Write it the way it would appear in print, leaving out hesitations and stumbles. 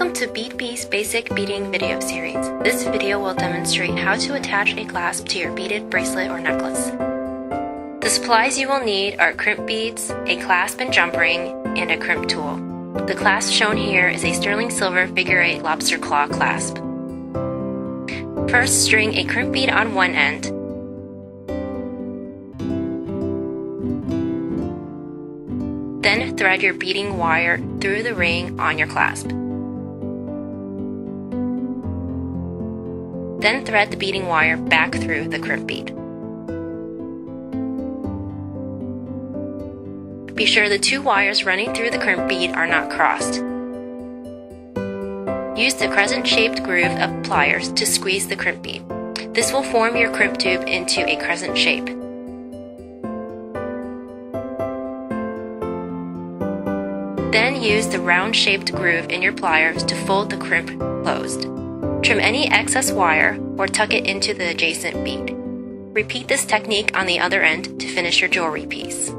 Welcome to BeadBee's Basic Beading video series. This video will demonstrate how to attach a clasp to your beaded bracelet or necklace. The supplies you will need are crimp beads, a clasp and jump ring, and a crimp tool. The clasp shown here is a sterling silver figure 8 lobster claw clasp. First, string a crimp bead on one end. Then thread your beading wire through the ring on your clasp. Then thread the beading wire back through the crimp bead. Be sure the two wires running through the crimp bead are not crossed. Use the crescent-shaped groove of pliers to squeeze the crimp bead. This will form your crimp tube into a crescent shape. Then use the round-shaped groove in your pliers to fold the crimp closed. Trim any excess wire or tuck it into the adjacent bead. Repeat this technique on the other end to finish your jewelry piece.